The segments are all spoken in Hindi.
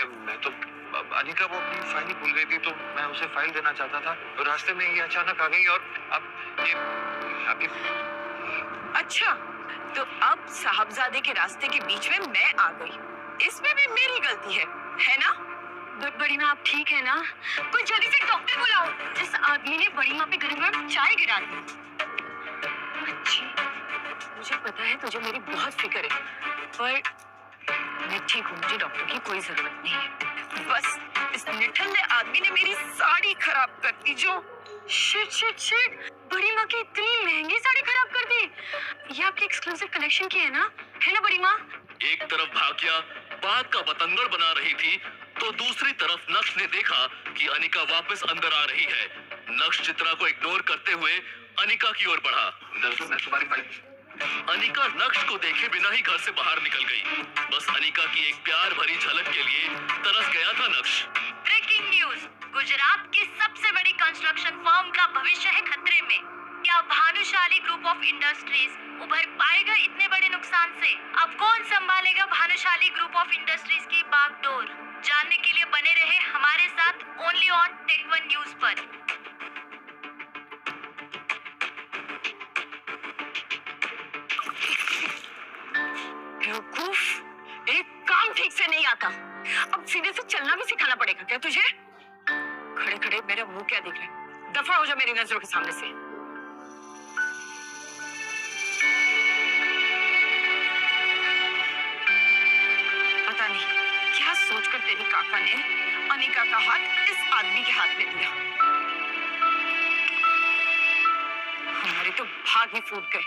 मैं तो अनिका वो अपनी फाइल ही भूल गई थी, तो मैं उसे फाइल देना चाहता था, तो रास्ते में ये अचानक आ गई और अब ये अभी। अच्छा, तो अब साहबजादे के रास्ते के बीच में मैं आ गई, इसमें भी मेरी गलती है ना? बड़ी माँ आप ठीक है ना? कोई जल्दी से डॉक्टर बुलाओ। इस आदमी ने बड़ी माँ पे गरम चाय गिरा दी। अच्छी, मुझे पता है तुझे मेरी बहुत फिक्र है, पर मैं ठीक हूँ, मुझे डॉक्टर की कोई जरूरत नहीं है। बस इस निठल्ले आदमी ने मेरी साड़ी खराब कर दी जो। शिट शिट शिट, बड़ी माँ की इतनी महंगी साड़ी खराब कर दी। ये आपकी एक्सक्लूसिव कलेक्शन की है ना बड़ी माँ? एक तरफ भाग्या बात का बतंगड़ बना रही थी, तो दूसरी तरफ नक्श ने देखा कि अनिका वापस अंदर आ रही है। नक्श चित्रा को इग्नोर करते हुए अनिका की ओर बढ़ा। दरअसल मैं तुम्हारी फाइल। अनिका नक्श को देखे बिना ही घर से बाहर निकल गई। बस अनिका की एक प्यार भरी झलक के लिए तरस गया था नक्श। ब्रेकिंग न्यूज, गुजरात की सबसे बड़ी कंस्ट्रक्शन फर्म का भविष्य है खतरे में। क्या भानुशाली ग्रुप ऑफ इंडस्ट्रीज उभर पाएगा इतने बड़े नुकसान से? अब कौन संभालेगा भानुशाली ग्रुप ऑफ इंडस्ट्रीज की बागडोर? जानने के लिए बने रहे हमारे साथ only on Tech One News पर। बेवकूफ, एक काम ठीक से नहीं आता, अब सीधे से चलना भी सिखाना पड़ेगा क्या तुझे? खड़े खड़े मेरा मुंह क्या देख रहे? दफा हो जा मेरी नजरों के सामने से। पता नहीं क्या सोचकर तेरी काका ने अनिका का हाथ इस आदमी के हाथ में दिया। हमारे तो भाग ही फूट गए,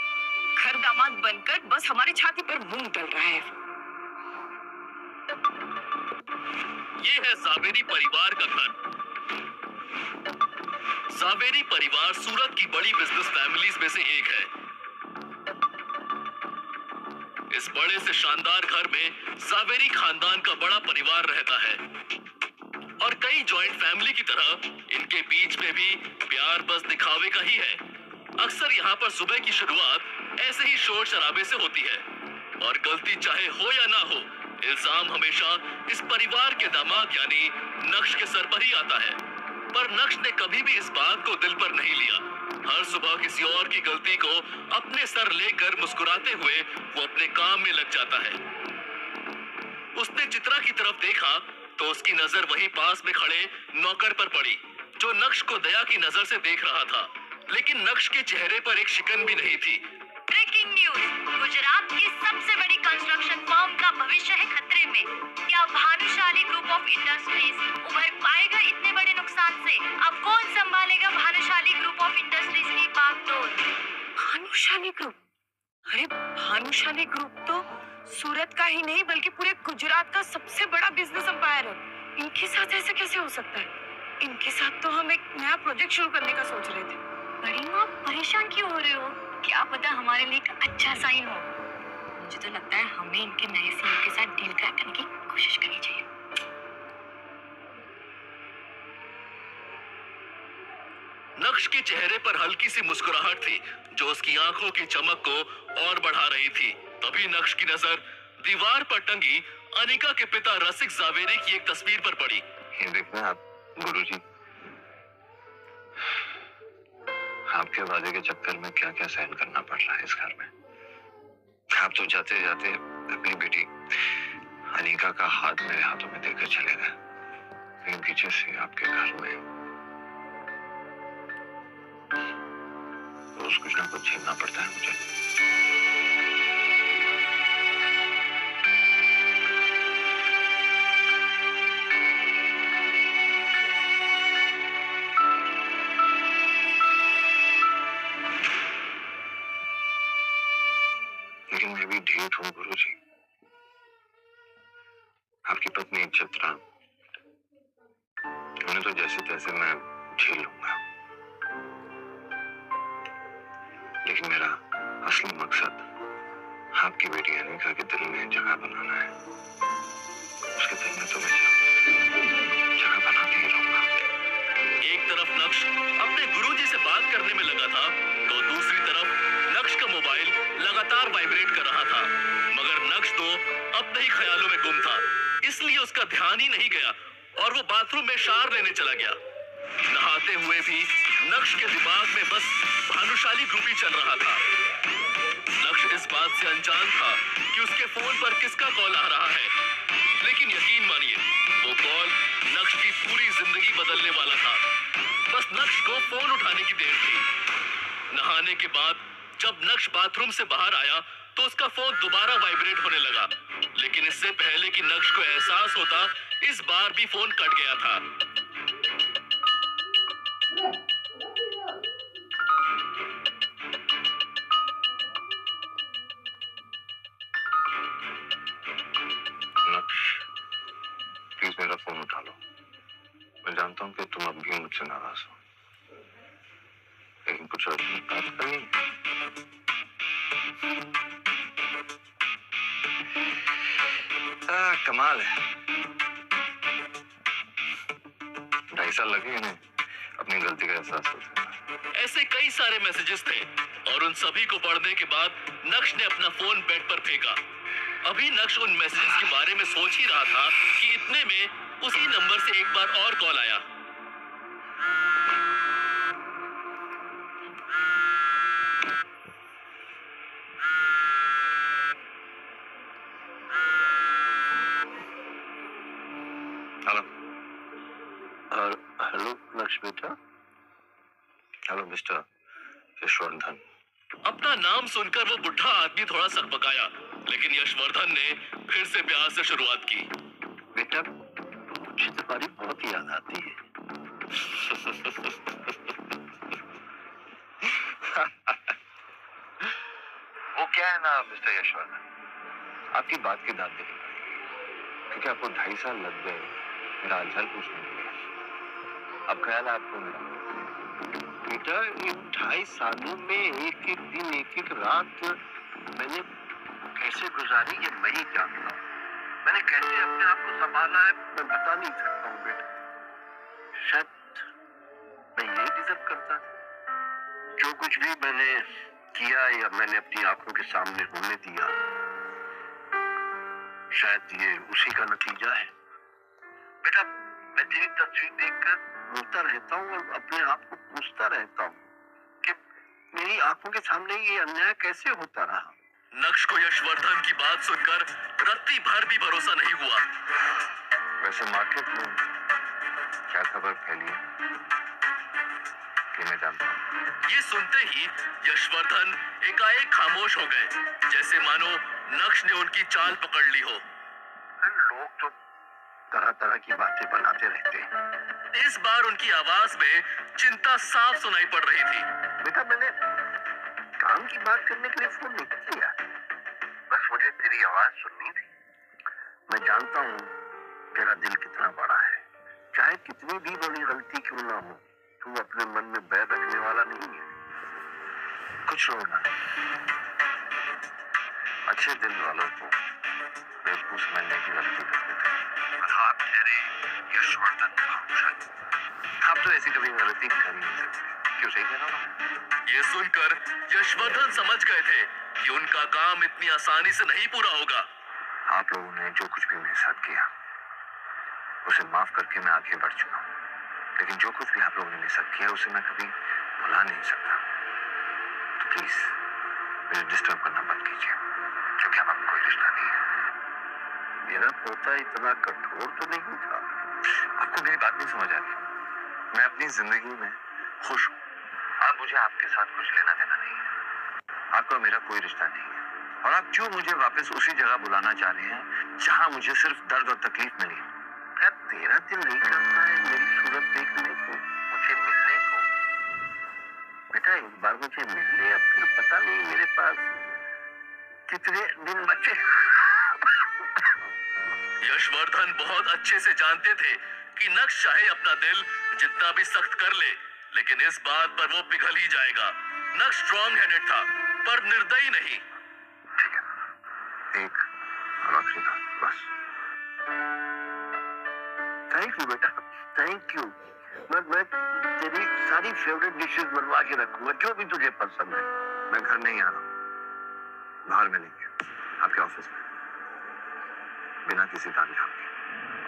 घर दामाद बनकर बस हमारी छाती पर मूंग डल रहा है। ये है जावेरी परिवार का घर। जावेरी परिवार सूरत की बड़ी बिजनेस फैमिलीज में से एक है। इस बड़े से शानदार घर में जावेरी खानदान का बड़ा परिवार रहता है और कई जॉइंट फैमिली की तरह इनके बीच में भी प्यार बस दिखावे का ही है। अक्सर यहाँ पर सुबह की शुरुआत ऐसे ही शोर शराबे से होती है और गलती चाहे हो या ना हो, इल्जाम हमेशा इस परिवार के दामाद यानी नक्श के सर पर ही आता है। पर नक्श ने कभी भी इस बात को दिल पर नहीं लिया। हर सुबह किसी और की गलती को अपने सर लेकर मुस्कुराते हुए वो अपने काम में लग जाता है। उसने चित्रा की तरफ देखा तो उसकी नजर वहीं पास में खड़े नौकर पर पड़ी, जो नक्श को दया की नजर से देख रहा था, लेकिन नक्श के चेहरे पर एक शिकन भी नहीं थी। ब्रेकिंग न्यूज, गुजरात की सबसे बड़ी कंस्ट्रक्शन फर्म का भविष्य है खतरे में। क्या भानुशाली ग्रुप ऑफ इंडस्ट्रीज उभर पाएगा इतने बड़े नुकसान से? अब कौन संभालेगा भानुशाली ग्रुप ऑफ इंडस्ट्रीज की बागडोर? भानुशाली ग्रुप? अरे भानुशाली ग्रुप तो सूरत का ही नहीं बल्कि पूरे गुजरात का सबसे बड़ा बिजनेस एम्पायर है। इनके साथ ऐसा कैसे हो सकता है? इनके साथ तो हम एक नया प्रोजेक्ट शुरू करने का सोच रहे थे। बड़ी माँ परेशान क्यों हो रहे हो? क्या पता हमारे लिए एक अच्छा साइन हो। मुझे तो लगता है हमें इनके नए सीईओ के साथ डील क्रैक करने की कोशिश करनी चाहिए। नक्श के चेहरे पर हल्की सी मुस्कुराहट थी जो उसकी आंखों की चमक को और बढ़ा रही थी। तभी नक्श की नजर दीवार पर टंगी अनिका के पिता रसिक जावेरी की एक तस्वीर पर पड़ी। ये देखना आप गुरुजी, आपके वादे के चक्कर में क्या क्या सहन करना पड़ रहा है इस घर में। आप तो जाते जाते अपनी बेटी अनिका का हाथ मेरे हाथों में देकर चले गए, लेकिन पीछे से आपके घर में रोज कुछ ना कुछ झेलना पड़ता है मुझे। लेकिन मैं भी ढीठ हूँ गुरुजी। आपकी पत्नी चित्रा, उन्हें तो जैसे तैसे मैं झेल लूंगा, लेकिन मेरा असली मकसद आपकी बेटी अनिका के दिल में जगह बनाना है। उसके दिल में तो मैं जगह बनाते ही रहूंगा। एक तरफ नक्श अपने गुरुजी से बात करने में लगा था, तो दूसरी तरफ नक्श का मोबाइल लगातार वाइब्रेट कर रहा था, मगर नक्श तो अपने ही ख्यालों में गुम था। इसलिए उसका ध्यान ही नहीं गया और वो बाथरूम में शावर लेने चला गया। नहाते हुए भी नक्श के दिमाग में बस भानुशाली ग्रुप ही चल रहा था। नक्श इस बात से अनजान था कि उसके फोन पर किसका कॉल आ रहा है, लेकिन यकीन मानिए वो कॉल नक्श की पूरी जिंदगी बदलने वाला था। बस नक्श को फोन उठाने की देर थी। नहाने के बाद जब नक्श बाथरूम से बाहर आया तो उसका फोन दोबारा वाइब्रेट होने लगा, लेकिन इससे पहले कि नक्श को एहसास होता इस बार भी फोन कट गया था। नक्श, प्लीज मेरा फोन उठा लो। मैं जानता हूँ कि तुम अब भी मुझसे नाराज हो, लेकिन कुछ अर्जेंट बात करनी है। कमाल है, 2.5 साल लगे इन्हें अपनी गलती का एहसास हो जाए। ऐसे कई सारे मैसेजेस थे और उन सभी को पढ़ने के बाद नक्श ने अपना फोन बेड पर फेंका। अभी नक्श उन मैसेजेस के बारे में सोच ही रहा था कि इतने में उसी नंबर से एक बार और कॉल आया। हेलो नक्श बेटा। Hello mister Yashvardhan. अपना नाम सुनकर वो बुढ़ा आदमी थोड़ा सकपकाया, लेकिन यशवर्धन ने फिर से प्यार से शुरुआत की। बेटा, मुझे तुम्हारी बहुत याद आती है। वो क्या है ना मिस्टर यशवर्धन, आपकी बात की दाद नहीं पड़ी, क्योंकि आपको 2.5 साल लग गए मेरा हालचाल पूछने के लिए। अब ख्याल है आपको मेरा? बेटा, इन 2.5 सालों में एक एक दिन एक एक रात मैंने कैसे गुजारी ये मैं ही जानता हूँ। मैंने कैसे अपने आप को संभाला है मैं बता नहीं सकता हूँ बेटा। शायद मैं ये डिजर्व करता। जो कुछ भी मैंने किया या मैंने अपनी आंखों के सामने होने दिया, शायद ये उसी का नतीजा है। बेटा, मैं तेरी तस्वीर देखकर रोता रहता हूँ और अपने आप को पूछता रहता हूँ कि मेरी आंखों के सामने ये अन्याय कैसे होता रहा। नक्श को यशवर्धन की बात सुनकर रत्ती भर भी भरोसा नहीं हुआ। वैसे मार्केट में क्या खबर फैली है कि मैं जानता हूँ। ये सुनते ही यशवर्धन एकाएक खामोश हो गए, जैसे मानो नक्श ने उनकी चाल पकड़ ली हो। लोग तो तरह तरह की बातें बनाते रहते हैं। इस बार उनकी आवाज में चिंता साफ सुनाई पड़ रही थी। बेटा, मैंने काम की बात करने के लिए फोन नहीं किया, बस मुझे तेरी आवाज सुननी थी। मैं जानता हूँ तेरा दिल कितना बड़ा है, चाहे कितनी भी बड़ी गलती क्यों ना हो, तू अपने मन में बैर रखने वाला नहीं है। कुछ लोग ना अच्छे दिल वालों को बेवकूफ समझने की गलती करते थे। आप ठहरे यशवर्धन भानुशाली, आप तो ऐसी कभी गलती कर नहीं सकते। क्यों, सही कह रहा हूँ? ये सुनकर यशवर्धन समझ गए थे कि उनका काम इतनी आसानी से नहीं पूरा होगा। आप लोगों ने जो कुछ भी मेरे साथ किया उसे माफ करके मैं आगे बढ़ चुका हूँ, लेकिन जो कुछ भी आप लोगों ने मेरे साथ किया उसे मैं कभी भुला नहीं सकता। तो प्लीज मुझे डिस्टर्ब करना बंद कीजिए, क्योंकि हमारा कोई रिश्ता नहीं है। मेरा पोता इतना कठोर तो नहीं था। आपको मेरी बात नहीं समझ आ रही। मैं अपनी जिंदगी में खुश हूँ। अब मुझे आपके साथ कुछ लेना देना नहीं है। आपका मेरा कोई रिश्ता नहीं है, और आप क्यों मुझे वापस उसी जगह बुलाना चाह रहे हैं जहां मुझे सिर्फ दर्द और तकलीफ मिली। क्या तेरा दिल नहीं करता है मेरी सूरत देखने को, मुझे मिलने को? बेटा, एक बार मुझे मिल ले, अब फिर पता नहीं मेरे पास कितने दिन बचे। यशवर्धन बहुत अच्छे से जानते थे कि नक्श चाहे अपना दिल जितना भी सख्त कर ले, लेकिन इस बात पर वो पिघल ही जाएगा। नक्श स्ट्रॉन्ग हेडेड था, पर निर्दयी नहीं। ठीक है, एक आखिरी बात बस। थैंक यू बेटा, थैंक यू। मैं तेरी सारी फेवरेट डिशेस बनवा के रखूंगा, जो भी तुझे पसंद है। मैं घर नहीं आ रहा, बाहर मिलेंगे आपके ऑफिस में, बिना किसी तामझाम के।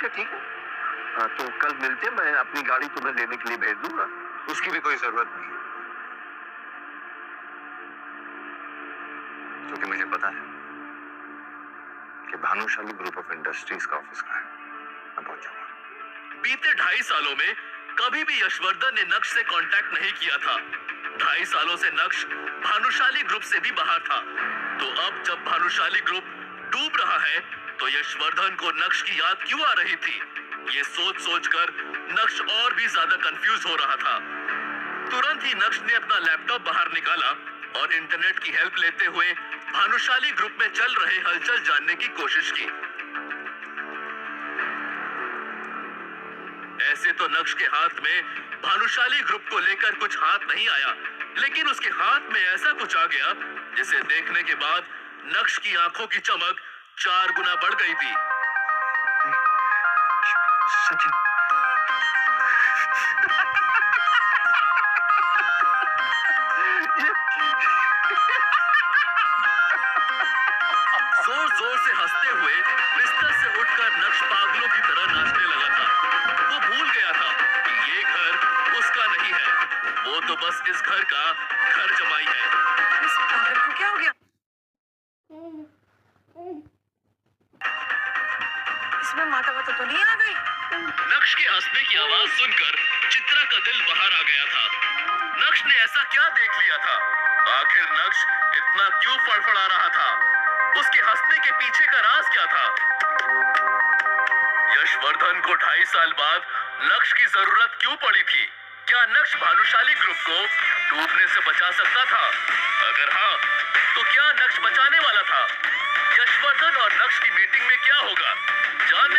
ठीक है। तो कल मिलते हैं, मैं अपनी गाड़ी तुम्हें लेने के लिए भेज दूंगा। उसकी भी कोई जरूरत नहीं, क्योंकि मुझे पता है कि भानुशाली ग्रुप ऑफ इंडस्ट्रीज का ऑफिस कहाँ है। मैं पहुंच जाऊंगा। बीते 2.5 सालों में कभी भी यशवर्धन ने नक्श से कांटेक्ट नहीं किया था। 2.5 सालों से नक्श भानुशाली ग्रुप से भी बाहर था। तो अब जब भानुशाली ग्रुप डूब रहा है तो यशवर्धन को नक्श की याद क्यों आ रही थी? ये सोचकर नक्श और भी ज्यादा कंफ्यूज हो रहा था। तुरंत ही नक्श ने अपना लैपटॉप बाहर निकाला और इंटरनेट की हेल्प लेते हुए भानुशाली ग्रुप में चल रहे हलचल जानने की कोशिश की। ऐसे तो नक्श के हाथ में भानुशाली ग्रुप को लेकर कुछ हाथ नहीं आया, लेकिन उसके हाथ में ऐसा कुछ आ गया जिसे देखने के बाद नक्श की आंखों की चमक 4 गुना बढ़ गई थी। सचिन, जोर जोर से हंसते हुए बिस्तर से उठकर नक्श पागलों की तरह नाचने लगा था। वो भूल गया था कि ये घर उसका नहीं है, वो तो बस इस घर का घर जमाई है। इस पागल को क्या हो गया? इसमें माता वाता तो नहीं आ गई? नक्श के हंसने की आवाज सुनकर चित्रा का दिल बाहर आ गया था। नक्श ने ऐसा क्या देख लिया था? आखिर नक्श इतना क्यों फड़फड़ा रहा था? उसके हंसने के पीछे का राज क्या था? यशवर्धन को 2.5 साल बाद नक्श की जरूरत क्यों पड़ी थी? क्या नक्श भानुशाली ग्रुप को डूबने से बचा सकता था? अगर हाँ, तो क्या नक्श बचाने वाला था? यशवर्धन और नक्श की मीटिंग में क्या होगा? जान